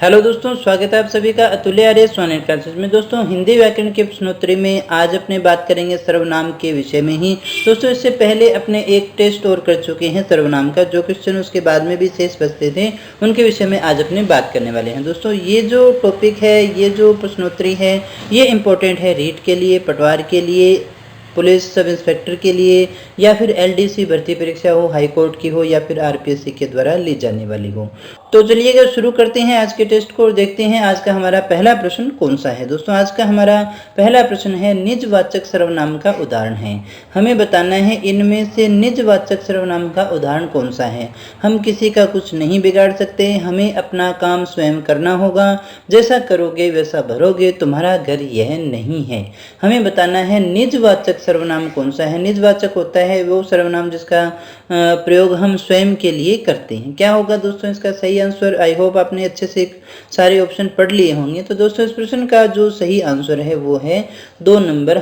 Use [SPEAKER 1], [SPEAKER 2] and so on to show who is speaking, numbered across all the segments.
[SPEAKER 1] Hello दोस्तों, स्वागत है आप सभी का अतुल्य आर्य स्वान क्लासेस में। दोस्तों, हिंदी व्याकरण के प्रश्नोत्तरी में आज अपने बात करेंगे सर्वनाम के विषय में ही। दोस्तों, इससे पहले अपने एक टेस्ट और कर चुके हैं सर्वनाम का। जो क्वेश्चन उसके बाद में भी शेष बचते थे उनके विषय में आज अपने बात करने वाले हैं। दोस्तों, ये जो टॉपिक है, ये जो प्रश्नोत्तरी है, ये इंपॉर्टेंट है रीट के लिए, पटवार के लिए, पुलिस सब इंस्पेक्टर के लिए, या फिर एलडीसी भर्ती परीक्षा हो, हाई कोर्ट की हो, या फिर आरपीएससी के द्वारा ली जाने वाली हो। तो चलिएगा शुरू करते हैं आज के टेस्ट को और देखते हैं आज का हमारा पहला प्रश्न कौन सा है। दोस्तों, आज का हमारा पहला प्रश्न है निजवाचक सर्वनाम का उदाहरण है। हमें बताना है इनमें से निजवाचक सर्वनाम का उदाहरण कौन सा है। हम किसी का कुछ नहीं बिगाड़ सकते, हमें अपना काम स्वयं करना होगा। जैसा करोगे वैसा भरोगे, तुम्हारा घर यह नहीं है। हमें बताना है निजवाचक सर्वनाम कौन सा है। निजवाचक होता है वो सर्वनाम जिसका प्रयोग हम स्वयं के लिए करते हैं। क्या होगा दोस्तों इसका सही आंसर? आई होप आपने अच्छे से सारे ऑप्शन पढ़ लिए होंगे। तो दोस्तों, इस प्रश्न का जो सही आंसर है वो है 2 नंबर।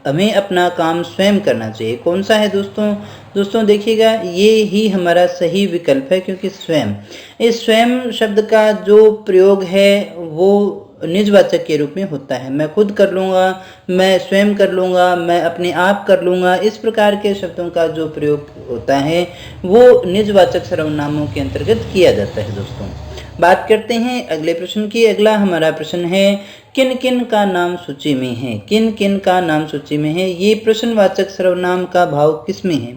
[SPEAKER 1] हमें अपना काम स्वयं करना चाहिए। कौन सा है दोस्तों देखिएगा, ये ही हमारा सही विकल्प है, क्योंकि स्वयं, इस स्वयं शब्द का जो प्रयोग है वो निजवाचक के रूप में होता है। मैं खुद कर लूँगा, मैं स्वयं कर लूँगा, मैं अपने आप कर लूँगा, इस प्रकार के शब्दों का जो प्रयोग होता है वो निजवाचक सर्वनामों के अंतर्गत किया जाता है। दोस्तों, बात करते हैं अगले प्रश्न की। अगला हमारा प्रश्न है किन किन का नाम सूची में है। किन किन का नाम सूची में है, ये प्रश्नवाचक सर्वनाम का भाव किस में है।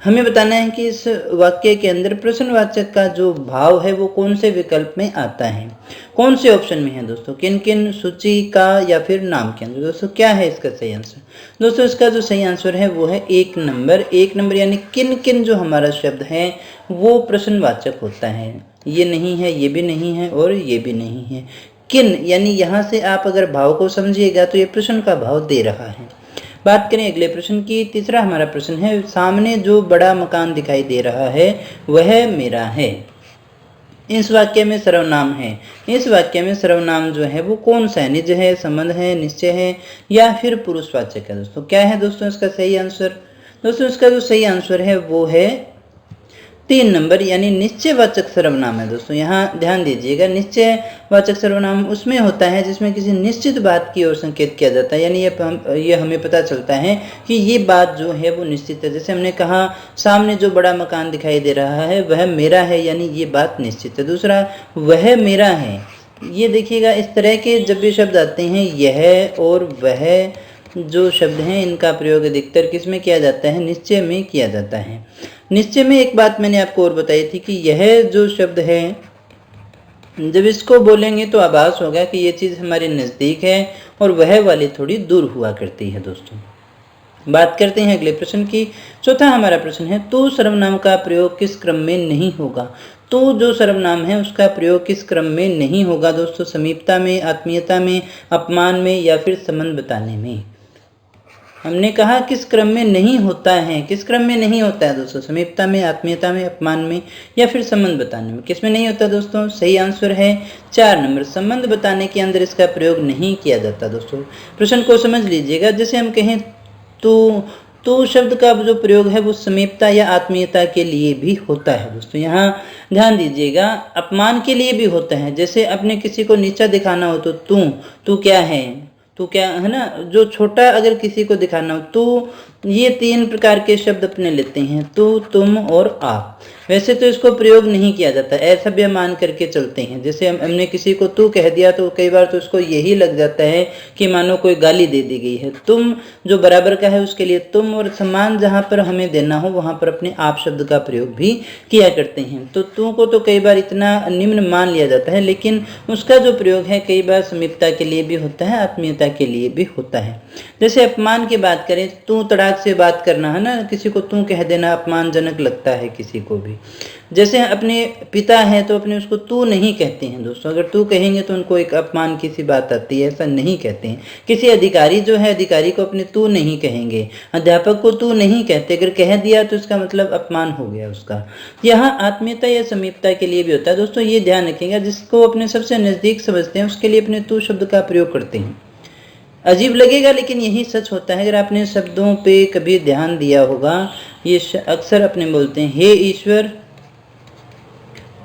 [SPEAKER 1] हमें बताना है कि इस वाक्य के अंदर प्रश्नवाचक का जो भाव है वो कौन से विकल्प में आता है, कौन से ऑप्शन में है। दोस्तों, किन किन, सूची का, या फिर नाम के अंदर। दोस्तों, क्या है इसका सही आंसर? दोस्तों, इसका जो सही आंसर है वो है 1 नंबर। 1 नंबर यानी किन किन जो हमारा शब्द है वो प्रश्नवाचक होता है। ये नहीं है, ये भी नहीं है, और ये भी नहीं है। किन यानी यहाँ से आप अगर भाव को समझिएगा तो ये प्रश्न का भाव दे रहा है। बात करें अगले प्रश्न की। तीसरा हमारा प्रश्न है सामने जो बड़ा मकान दिखाई दे रहा है वह मेरा है। इस वाक्य में सर्वनाम है। इस वाक्य में सर्वनाम जो है वो कौन सा है? निज है, संबंध है, निश्चय है, या फिर पुरुषवाचक है। दोस्तों, क्या है दोस्तों इसका सही आंसर? दोस्तों, इसका जो सही आंसर है वो है 3 नंबर यानी निश्चयवाचक सर्वनाम है। दोस्तों, यहाँ ध्यान दीजिएगा, निश्चयवाचक सर्वनाम उसमें होता है जिसमें किसी निश्चित बात की ओर संकेत किया जाता है। यानी ये हमें पता चलता है कि ये बात जो है वो निश्चित है। जैसे हमने कहा सामने जो बड़ा मकान दिखाई दे रहा है वह मेरा है, यानी ये बात निश्चित है। दूसरा, वह मेरा है। ये देखिएगा, इस तरह के जब भी शब्द आते हैं, यह और वह जो शब्द हैं इनका प्रयोग अधिकतर किस में किया जाता है? निश्चय में किया जाता है। निश्चय में एक बात मैंने आपको और बताई थी कि यह जो शब्द है जब इसको बोलेंगे तो आभास होगा कि ये चीज़ हमारे नज़दीक है और वह वाली थोड़ी दूर हुआ करती है। दोस्तों, बात करते हैं अगले प्रश्न की। चौथा हमारा प्रश्न है तो सर्वनाम का प्रयोग किस क्रम में नहीं होगा। तो जो सर्वनाम है उसका प्रयोग किस क्रम में नहीं होगा। दोस्तों, समीपता में, आत्मीयता में, अपमान में, या फिर संबंध बताने में। हमने कहा किस क्रम में नहीं होता है। किस क्रम में नहीं होता है दोस्तों? समीपता में, आत्मीयता में, अपमान में, या फिर संबंध बताने में। किस में नहीं होता दोस्तों? सही आंसर है 4 नंबर। संबंध बताने के अंदर इसका प्रयोग नहीं किया जाता। दोस्तों, प्रश्न को समझ लीजिएगा। जैसे हम कहें तो शब्द का जो प्रयोग है वो समीपता या आत्मीयता के लिए भी होता है। दोस्तों, यहाँ ध्यान दीजिएगा, अपमान के लिए भी होता है। जैसे अपने किसी को नीचा दिखाना हो तो तू क्या है, तो क्या है ना, जो छोटा अगर किसी को दिखाना हो तो ये 3 प्रकार के शब्द अपने लेते हैं, तू, तुम और आप। वैसे तो इसको प्रयोग नहीं किया जाता, ऐसा भी मान करके चलते हैं। जैसे हमने किसी को तू कह दिया तो कई बार तो उसको यही लग जाता है कि मानो कोई गाली दे दी गई है। तुम जो बराबर का है उसके लिए तुम, और सम्मान जहाँ पर हमें देना हो वहाँ पर अपने आप शब्द का प्रयोग भी किया करते हैं। तो तू को तो कई बार इतना निम्न मान लिया जाता है, लेकिन उसका जो प्रयोग है कई बार समीपता के लिए भी होता है, आत्मीयता के लिए भी होता है। जैसे अपमान की बात करें, तू तड़ाक से बात करना है ना, किसी को तू कह देना अपमानजनक लगता है किसी को भी। जैसे अपने पिता है तो अपने उसको तू नहीं कहते हैं। दोस्तों, अगर तू कहेंगे तो उनको एक अपमान की सी बात आती है, ऐसा नहीं कहते हैं। किसी अधिकारी जो है, अधिकारी को अपने तू नहीं कहेंगे। अध्यापक को तू नहीं कहते, अगर कह दिया तो इसका मतलब अपमान हो गया उसका। यहाँ आत्मीयता या समीपता के लिए भी होता है। दोस्तों, ये ध्यान रखिएगा, जिसको अपने सबसे नज़दीक समझते हैं उसके लिए अपने तू शब्द का प्रयोग करते हैं। अजीब लगेगा लेकिन यही सच होता है। अगर आपने शब्दों पे कभी ध्यान दिया होगा, ये अक्सर अपने बोलते हैं हे ईश्वर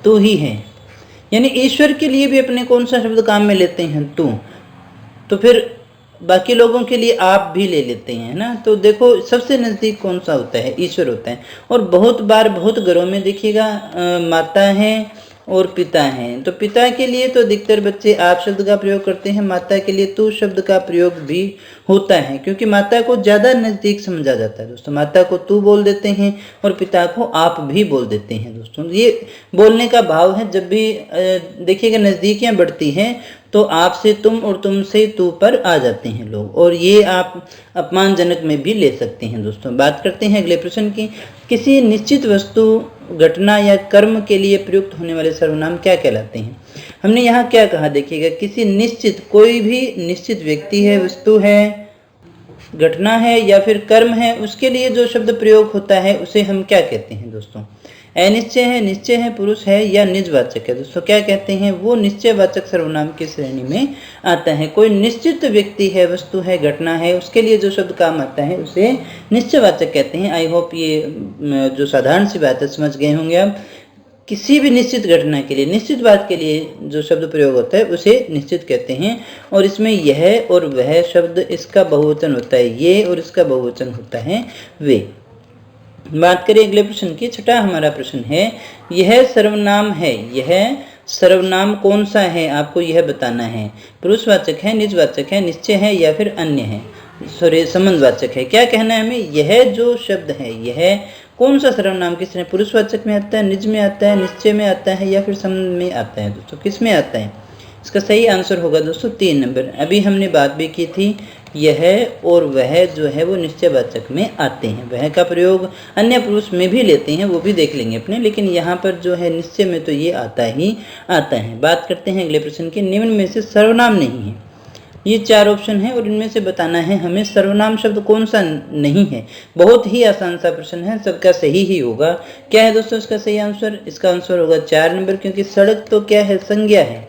[SPEAKER 1] तू ही है, यानी ईश्वर के लिए भी अपने कौन सा शब्द काम में लेते हैं? तू। तो फिर बाकी लोगों के लिए आप भी ले लेते हैं, है ना। तो देखो सबसे नज़दीक कौन सा होता है? ईश्वर होता है। और बहुत बार बहुत घरों में देखिएगा माता है और पिता हैं। तो पिता के लिए तो अधिकतर बच्चे आप शब्द का प्रयोग करते हैं, माता के लिए तू शब्द का प्रयोग भी होता है, क्योंकि माता को ज़्यादा नज़दीक समझा जाता है दोस्तों। माता को तू बोल देते हैं और पिता को आप भी बोल देते हैं दोस्तों। ये बोलने का भाव है। जब भी देखिएगा नज़दीकियाँ बढ़ती हैं तो आपसे तुम और तुमसे तू पर आ जाते हैं लोग, और ये आप अपमानजनक में भी ले सकते हैं दोस्तों। बात करते हैं अगले प्रश्न की। किसी निश्चित वस्तु, घटना या कर्म के लिए प्रयुक्त होने वाले सर्वनाम क्या कहलाते हैं? हमने यहाँ क्या कहा देखिएगा, किसी निश्चित, कोई भी निश्चित व्यक्ति है, वस्तु है, घटना है या फिर कर्म है, उसके लिए जो शब्द प्रयोग होता है उसे हम क्या कहते हैं दोस्तों? अनिश्चय है, निश्चय है, पुरुष है या निजवाचक है दोस्तों? क्या कहते हैं? वो निश्चयवाचक सर्वनाम की श्रेणी में आता है। कोई निश्चित व्यक्ति है, वस्तु है, घटना है, उसके लिए जो शब्द काम आता है उसे निश्चयवाचक कहते हैं। आई होप ये जो साधारण सी बात है समझ गए होंगे आप। किसी भी निश्चित घटना के लिए, निश्चित बात के लिए जो शब्द प्रयोग होता है उसे निश्चित कहते हैं। और इसमें यह और वह शब्द, इसका बहुवचन होता है ये और इसका बहुवचन होता है वे। बात करें अगले प्रश्न की। छठा हमारा प्रश्न है, यह सर्वनाम है, यह सर्वनाम कौन सा है? आपको यह बताना है। पुरुषवाचक है, निजवाचक है, निश्चय है या फिर अन्य है, संबंधवाचक है? क्या कहना है हमें? यह जो शब्द है यह कौन सा सर्वनाम किस तरह? पुरुषवाचक में आता है, निज में आता है, निश्चय में आता है या फिर संबंध में आता है दोस्तों? किस में आता है? इसका सही आंसर होगा दोस्तों 3 नंबर। अभी हमने बात भी की थी, यह और वह जो है वो निश्चयवाचक में आते हैं। वह का प्रयोग अन्य पुरुष में भी लेते हैं, वो भी देख लेंगे अपने, लेकिन यहाँ पर जो है निश्चय में तो ये आता ही आता है। बात करते हैं अगले प्रश्न की। निम्न में से सर्वनाम नहीं है। ये 4 ऑप्शन है और इनमें से बताना है हमें सर्वनाम शब्द कौन सा नहीं है। बहुत ही आसान सा प्रश्न है, सबका सही ही होगा। क्या है दोस्तों इसका सही आंसर? इसका आंसर होगा 4 नंबर, क्योंकि सड़क तो क्या है? संज्ञा है,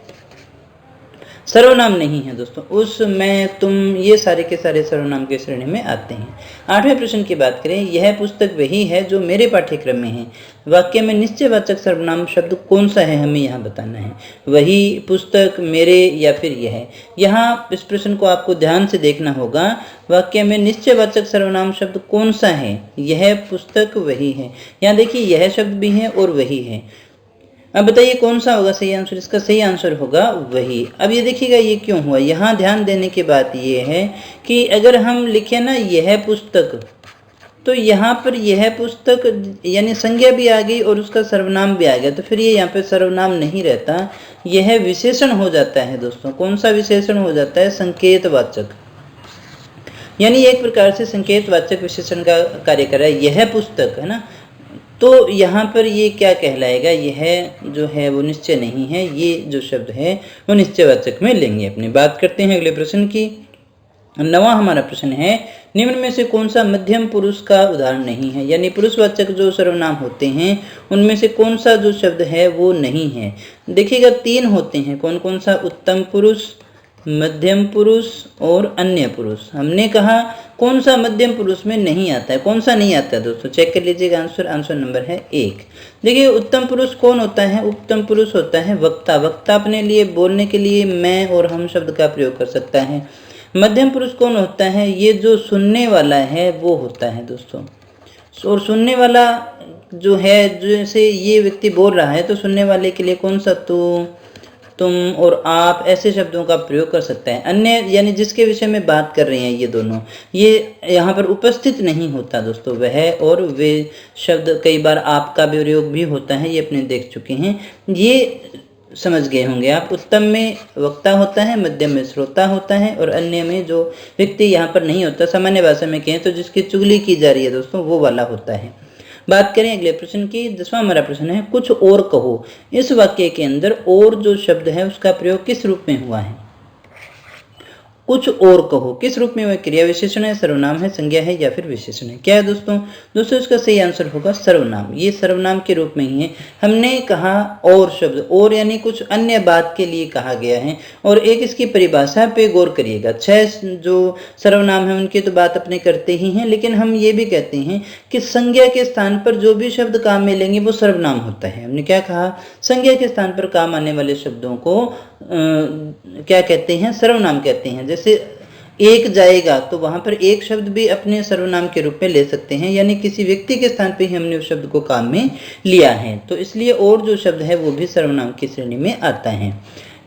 [SPEAKER 1] सर्वनाम नहीं है दोस्तों। उस, मैं, तुम, ये सारे के सारे सर्वनाम के श्रेणी में आते हैं। 8वें प्रश्न की बात करें, यह पुस्तक वही है जो मेरे पाठ्यक्रम में है। वाक्य में निश्चयवाचक सर्वनाम शब्द कौन सा है हमें यहाँ बताना है। वही, पुस्तक, मेरे या फिर यह। यहाँ इस प्रश्न को आपको ध्यान से देखना होगा। वाक्य में निश्चयवाचक सर्वनाम शब्द कौन सा है? यह, पुस्तक, वही है। यहाँ देखिए यह शब्द भी है और वही है। अब बताइए कौन सा होगा सही आंसर? इसका सही आंसर होगा वही। अब ये देखिएगा ये क्यों हुआ। यहाँ ध्यान देने की बात ये है कि अगर हम लिखें ना यह पुस्तक, तो यहाँ पर यह पुस्तक यानी संज्ञा भी आ गई और उसका सर्वनाम भी आ गया, तो फिर ये यहाँ पे सर्वनाम नहीं रहता, यह विशेषण हो जाता है दोस्तों। कौन सा विशेषण हो जाता है? संकेतवाचक। यानी एक प्रकार से संकेतवाचक विशेषण का कार्य कर रहा है। यह पुस्तक है ना, तो यहाँ पर ये क्या कहलाएगा? यह जो है वो निश्चय नहीं है, ये जो शब्द है वो निश्चयवाचक में लेंगे अपनी। बात करते हैं अगले प्रश्न की। 9वां हमारा प्रश्न है, निम्न में से कौन सा मध्यम पुरुष का उदाहरण नहीं है? यानी पुरुषवाचक जो सर्वनाम होते हैं उनमें से कौन सा जो शब्द है वो नहीं है। देखिएगा 3 होते हैं। कौन कौन सा? उत्तम पुरुष, मध्यम पुरुष और अन्य पुरुष। हमने कहा कौन सा मध्यम पुरुष में नहीं आता है, कौन सा नहीं आता है दोस्तों? चेक कर लीजिएगा आंसर। आंसर नंबर है 1। देखिए उत्तम पुरुष कौन होता है? उत्तम पुरुष होता है वक्ता। वक्ता अपने लिए बोलने के लिए मैं और हम शब्द का प्रयोग कर सकता है। मध्यम पुरुष कौन होता है? ये जो सुनने वाला है वो होता है दोस्तों। और सुनने वाला जो है, जैसे ये व्यक्ति बोल रहा है तो सुनने वाले के लिए कौन सा? तू, तुम और आप, ऐसे शब्दों का प्रयोग कर सकता है। अन्य यानी जिसके विषय में बात कर रहे हैं ये दोनों, ये यहाँ पर उपस्थित नहीं होता दोस्तों। वह और वे शब्द, कई बार आपका प्रयोग भी होता है, ये अपने देख चुके हैं, ये समझ गए होंगे आप। उत्तम में वक्ता होता है, मध्यम में श्रोता होता है और अन्य में जो व्यक्ति यहाँ पर नहीं होता, सामान्य भाषा में कहें तो जिसकी चुगली की जा रही है दोस्तों, वो वाला होता है। बात करें अगले प्रश्न की। 10वां हमारा प्रश्न है, कुछ और कहो। इस वाक्य के अंदर और जो शब्द है उसका प्रयोग किस रूप में हुआ है? कुछ और कहो, किस रूप में वह क्रिया विशेषण है, सर्वनाम है, संज्ञा है या फिर विशेषण है। क्या है दोस्तों इसका सही आंसर होगा सर्वनाम। ये सर्वनाम के रूप में ही है। हमने कहा और शब्द, और यानी कुछ अन्य बात के लिए कहा गया है। और एक इसकी परिभाषा पे गौर करिएगा। 6 जो सर्वनाम है उनकी तो बात अपने करते ही हैं, लेकिन हम ये भी कहते हैं कि संज्ञा के स्थान पर जो भी शब्द काम में लेंगे वो सर्वनाम होता है। हमने क्या कहा, संज्ञा के स्थान पर काम आने वाले शब्दों को क्या कहते हैं, सर्वनाम कहते हैं। जैसे एक जाएगा तो वहां पर एक शब्द भी अपने सर्वनाम के रूप में ले सकते हैं, यानी किसी व्यक्ति के स्थान पे ही हमने उस शब्द को काम में लिया है। तो इसलिए और जो शब्द है वो भी सर्वनाम की श्रेणी में आता है।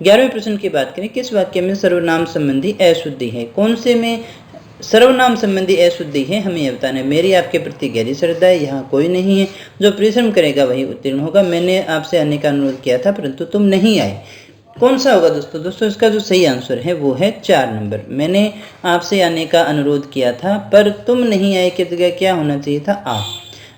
[SPEAKER 1] 11वें प्रश्न की बात करें, किस वाक्य में सर्वनाम संबंधी अशुद्धि है। कौन से में सर्वनाम संबंधी अशुद्धि है, हमें यह बताना है। मेरी आपके प्रति गहरी श्रद्धा है, यहाँ कोई नहीं है। जो परिश्रम करेगा वही उत्तीर्ण होगा। मैंने आपसे आने का अनुरोध किया था परंतु तुम नहीं आए। कौन सा होगा दोस्तों इसका जो सही आंसर है वो है 4 नंबर। मैंने आपसे आने का अनुरोध किया था पर तुम नहीं आए की जगह क्या होना चाहिए था, आप।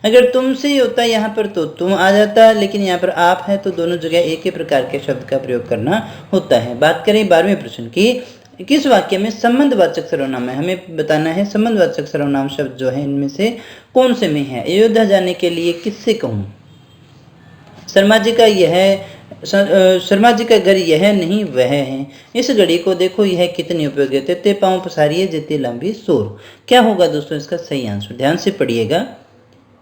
[SPEAKER 1] अगर तुमसे ही होता यहाँ पर तो तुम आ जाता, लेकिन यहाँ पर आप है तो दोनों जगह एक ही प्रकार के शब्द का प्रयोग करना होता है। बात करें 12वें प्रश्न की, किस वाक्य में संबंधवाचक सर्वनाम है। हमें बताना है संबंधवाचक सर्वनाम शब्द जो है इनमें से कौन से में है। अयोध्या जाने के लिए किससे कहूँ, शर्मा जी का यह शर्मा जी का घर यह नहीं वह है। इस घड़ी को देखो यह कितनी उपयोगी है। तेते पाँव पसारिए जितनी लंबी सोर। क्या होगा दोस्तों इसका सही आंसर, ध्यान से पढ़िएगा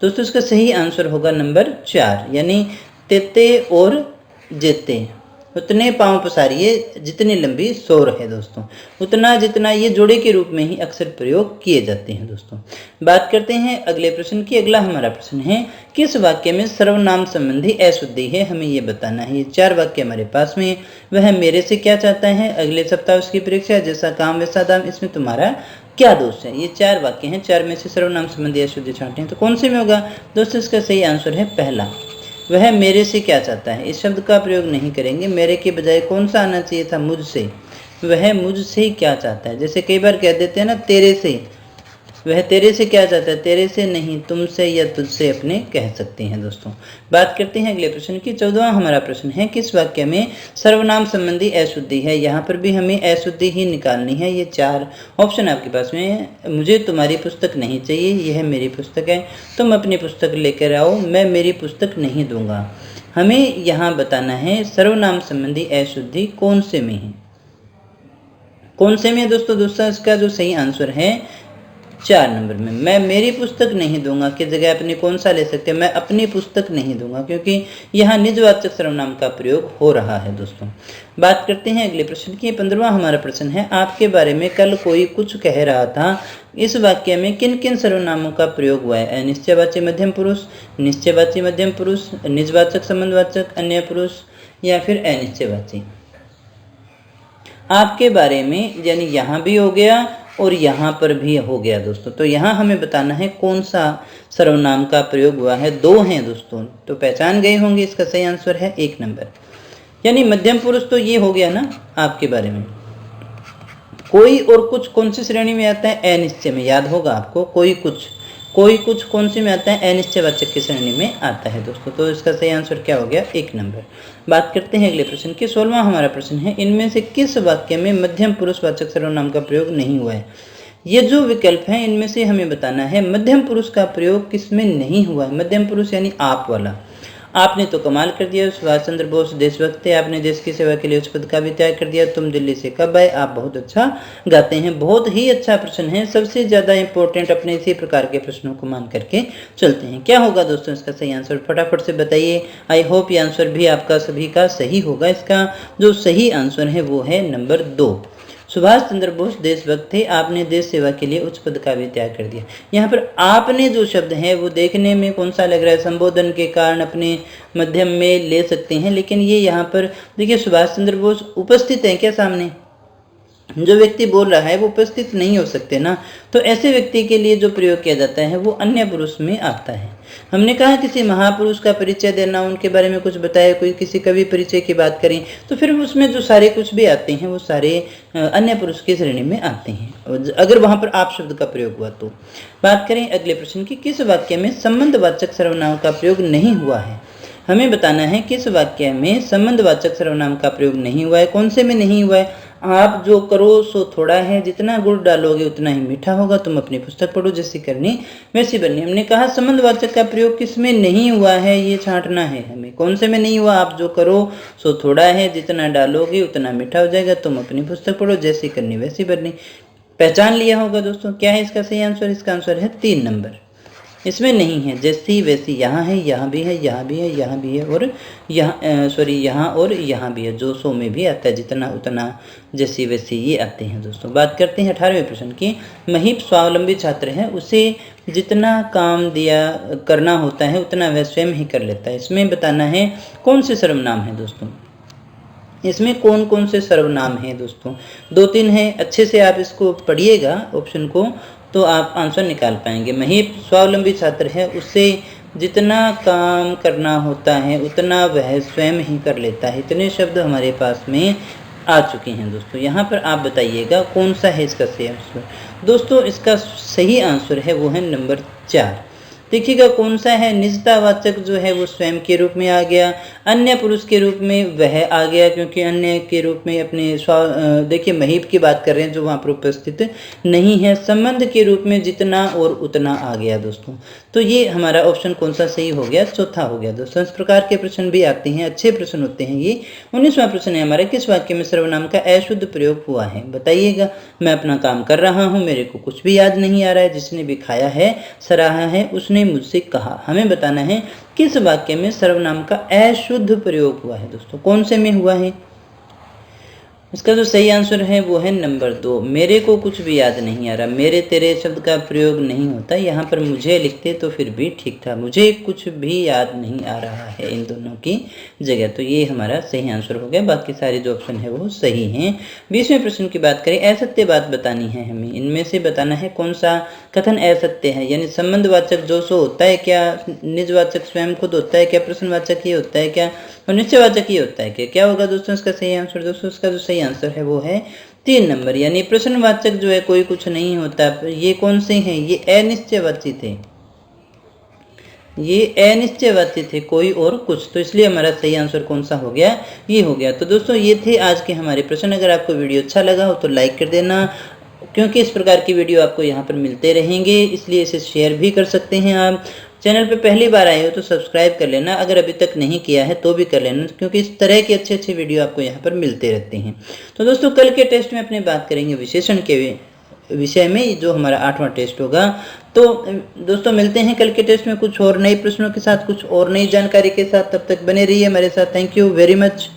[SPEAKER 1] दोस्तों। इसका सही आंसर होगा नंबर 4, यानी तेते और जेते, उतने पाँव पसारिए जितनी लंबी सोर है दोस्तों। उतना जितना ये जोड़े के रूप में ही अक्सर प्रयोग किए जाते हैं दोस्तों। बात करते हैं अगले प्रश्न की। अगला हमारा प्रश्न है, किस वाक्य में सर्वनाम संबंधी अशुद्धि है, हमें ये बताना है। ये 4 वाक्य हमारे पास में। वह मेरे से क्या चाहता है, अगले सप्ताह उसकी परीक्षा, जैसा काम वैसा दाम, इसमें तुम्हारा क्या दोष है। ये 4 वाक्य हैं। 4 में से सर्वनाम संबंधी अशुद्धि छांटे हैं तो कौन से में होगा दोस्तों इसका सही आंसर है पहला, वह मेरे से क्या चाहता है। इस शब्द का प्रयोग नहीं करेंगे, मेरे के बजाय कौन सा आना चाहिए था, मुझसे। वह मुझसे क्या चाहता है। जैसे कई बार कह देते हैं ना तेरे से, वह तेरे से क्या चाहता है, तेरे से नहीं तुमसे या तुझसे अपने कह सकते हैं दोस्तों। बात करते हैं अगले प्रश्न की। 14वां हमारा प्रश्न है, किस वाक्य में सर्वनाम संबंधी अशुद्धि है। यहाँ पर भी हमें अशुद्धि ही निकालनी है। ये 4 ऑप्शन आपके पास में है। मुझे तुम्हारी पुस्तक नहीं चाहिए, यह मेरी पुस्तक है। तुम अपनी पुस्तक लेकर आओ, मैं मेरी पुस्तक नहीं दूंगा। हमें यहाँ बताना है सर्वनाम संबंधी अशुद्धि कौन से में है, कौन से में दोस्तों इसका जो सही आंसर है 4 नंबर में। मैं मेरी पुस्तक नहीं दूंगा की जगह अपनी कौन सा ले सकते हैं, मैं अपनी पुस्तक नहीं दूंगा, क्योंकि यहाँ निजवाचक सर्वनाम का प्रयोग हो रहा है दोस्तों। बात करते हैं अगले प्रश्न की। 15वां हमारा प्रश्न है, आपके बारे में कल कोई कुछ कह रहा था। इस वाक्य में किन किन सर्वनामों का प्रयोग हुआ है। अनिश्चयवाची मध्यम पुरुष, निश्चयवाची मध्यम पुरुष, निजवाचक संबंधवाचक अन्य पुरुष या फिर अनिश्चयवाची। आपके बारे में यानी यहाँ भी हो गया और यहाँ पर भी हो गया दोस्तों। तो यहाँ हमें बताना है कौन सा सर्वनाम का प्रयोग हुआ है। 2 हैं दोस्तों, तो पहचान गए होंगे। इसका सही आंसर है 1 नंबर, यानी मध्यम पुरुष तो ये हो गया ना आपके बारे में। कोई और कुछ कौन सी श्रेणी में आता है, अनिश्चय में। याद होगा आपको, कोई कुछ कौन सी में आता है, अनिश्चयवाचक की श्रेणी में आता है दोस्तों। तो इसका सही आंसर क्या हो गया, 1 नंबर। बात करते हैं अगले प्रश्न की। 16वां हमारा प्रश्न है, इनमें से किस वाक्य में मध्यम पुरुषवाचक सर्वनाम का प्रयोग नहीं हुआ है। ये जो विकल्प है इनमें से हमें बताना है मध्यम पुरुष का प्रयोग किसमें नहीं हुआ है। मध्यम पुरुष यानी आप वाला। आपने तो कमाल कर दिया, सुभाष चंद्र बोस देशभक्त थे, आपने देश की सेवा के लिए उस पद का भी त्याग कर दिया। तुम दिल्ली से कब आए, आप बहुत अच्छा गाते हैं। बहुत ही अच्छा प्रश्न है, सबसे ज़्यादा इंपॉर्टेंट। अपने इसी प्रकार के प्रश्नों को मान करके चलते हैं। क्या होगा दोस्तों इसका सही आंसर, फटाफट से बताइए। आई होप ये आंसर भी आपका सभी का सही होगा। इसका जो सही आंसर है वो है नंबर 2। सुभाष चंद्र बोस देशभक्त थे, आपने देश सेवा के लिए उच्च पद का भी त्याग कर दिया। यहाँ पर आपने जो शब्द है वो देखने में कौन सा लग रहा है, संबोधन के कारण अपने मध्यम में ले सकते हैं, लेकिन ये यहाँ पर देखिए सुभाष चंद्र बोस उपस्थित हैं क्या सामने, जो व्यक्ति बोल रहा है वो उपस्थित नहीं हो सकते ना। तो ऐसे व्यक्ति के लिए जो प्रयोग किया जाता है वो अन्य पुरुष में आता है। हमने कहा किसी महापुरुष का परिचय देना, उनके बारे में कुछ बताया, कोई किसी कवि परिचय की बात करें, तो फिर उसमें जो सारे कुछ भी आते हैं वो सारे अन्य पुरुष की श्रेणी में आते हैं, अगर वहां पर आप शब्द का प्रयोग हुआ तो। बात करें अगले प्रश्न की, किस वाक्य में संबंधवाचक सर्वनाम का प्रयोग नहीं हुआ है। हमें बताना है किस वाक्य में संबंधवाचक सर्वनाम का प्रयोग नहीं हुआ है। कौन से में नहीं हुआ है, आप जो करो सो थोड़ा है, जितना गुड़ डालोगे उतना ही मीठा होगा। तुम अपनी पुस्तक पढ़ो, जैसी करनी वैसी बननी। हमने कहा संबंधवाचक का प्रयोग किसमें नहीं हुआ है, ये छांटना है हमें। कौन से में नहीं हुआ? आप जो करो सो थोड़ा है, जितना डालोगे उतना मीठा हो जाएगा। तुम अपनी पुस्तक पढ़ो, जैसी करनी वैसी बननी। पहचान लिया होगा दोस्तों। क्या है इसका सही आंसर? इसका आंसर है 3 नंबर। इसमें नहीं है। जैसी वैसी यहाँ है, यहाँ भी है, यहाँ भी है, यहाँ भी है, और यहाँ और यहाँ भी है। जो सो में भी आता है, जितना उतना, जैसी वैसी, ये आते हैं दोस्तों। बात करते हैं 18वें प्रश्न की। महीप स्वावलंबी छात्र है, उसे जितना काम दिया करना होता है उतना वह स्वयं ही कर लेता है। इसमें बताना है कौन से सर्वनाम है दोस्तों। इसमें कौन कौन से सर्वनाम हैं दोस्तों? 2-3 हैं। अच्छे से आप इसको पढ़िएगा ऑप्शन को, तो आप आंसर निकाल पाएंगे। महीप स्वावलंबी छात्र है, उससे जितना काम करना होता है उतना वह स्वयं ही कर लेता है। इतने शब्द हमारे पास में आ चुके हैं दोस्तों। यहाँ पर आप बताइएगा कौन सा है इसका सही आंसर। दोस्तों इसका सही आंसर है वो है नंबर 4। देखिएगा कौन सा है। निजतावाचक जो है वो स्वयं के रूप में आ गया। अन्य पुरुष के रूप में वह आ गया, क्योंकि अन्य के रूप में अपने देखिए महीप की बात कर रहे हैं जो वहाँ पर उपस्थित नहीं है। संबंध के रूप में जितना और उतना आ गया दोस्तों। तो ये हमारा ऑप्शन कौन सा सही हो गया? चौथा हो गया दोस्तों। इस प्रकार के प्रश्न भी आते हैं, अच्छे प्रश्न होते हैं ये। 19वां प्रश्न है हमारा, किस वाक्य में सर्वनाम का अशुद्ध प्रयोग हुआ है? बताइएगा। मैं अपना काम कर रहा हूँ, मेरे को कुछ भी याद नहीं आ रहा है, जिसने भी खाया है सराहा है उसने मुझसे कहा। हमें बताना है किस वाक्य में सर्वनाम का अशुद्ध प्रयोग हुआ है दोस्तों। कौन से में हुआ है? इसका जो सही आंसर है वो है नंबर 2। मेरे को कुछ भी याद नहीं आ रहा। मेरे तेरे शब्द का प्रयोग नहीं होता। यहाँ पर मुझे लिखते तो फिर भी ठीक था। मुझे कुछ भी याद नहीं आ रहा है इन दोनों की जगह। तो ये हमारा सही आंसर हो गया। बाकी सारे जो ऑप्शन है वो सही हैं। 20वें प्रश्न की बात करें। असत्य बात बतानी है हमें। इनमें से बताना है कौन सा कथन असत्य है। यानी संबंधवाचक जो सो होता है क्या, निजवाचक स्वयं खुद होता है क्या, प्रश्नवाचक ये होता है क्या, और निश्चयवाचक ये होता है क्या? क्या होगा दोस्तों इसका सही आंसर? दोस्तों इसका जो सही आंसर है वो है 3 नंबर। यानी प्रश्नवाचक जो है कोई कुछ नहीं होता। ये कौन से हैं? ये अनिश्चयवाची थे। ये अनिश्चयवाची थे, कोई और कुछ। तो इसलिए हमारा सही आंसर कौन सा हो गया? ये हो गया। तो दोस्तों ये थे आज के हमारे प्रश्न। अगर आपको वीडियो अच्छा लगा हो तो लाइक कर देना, क्योंकि इस प्रकार की वीडियो आपको यहाँ पर मिलते रहेंगे, इसलिए इसे शेयर भी कर सकते हैं आप। चैनल पे पहली बार आए हो तो सब्सक्राइब कर लेना, अगर अभी तक नहीं किया है तो भी कर लेना, क्योंकि इस तरह के अच्छे अच्छे वीडियो आपको यहाँ पर मिलते रहते हैं। तो दोस्तों कल के टेस्ट में अपने बात करेंगे विशेषण के विषय में, जो हमारा 8वां टेस्ट होगा। तो दोस्तों मिलते हैं कल के टेस्ट में कुछ और नए प्रश्नों के साथ, कुछ और नई जानकारी के साथ। तब तक बने रहिए हमारे साथ। Thank you very much.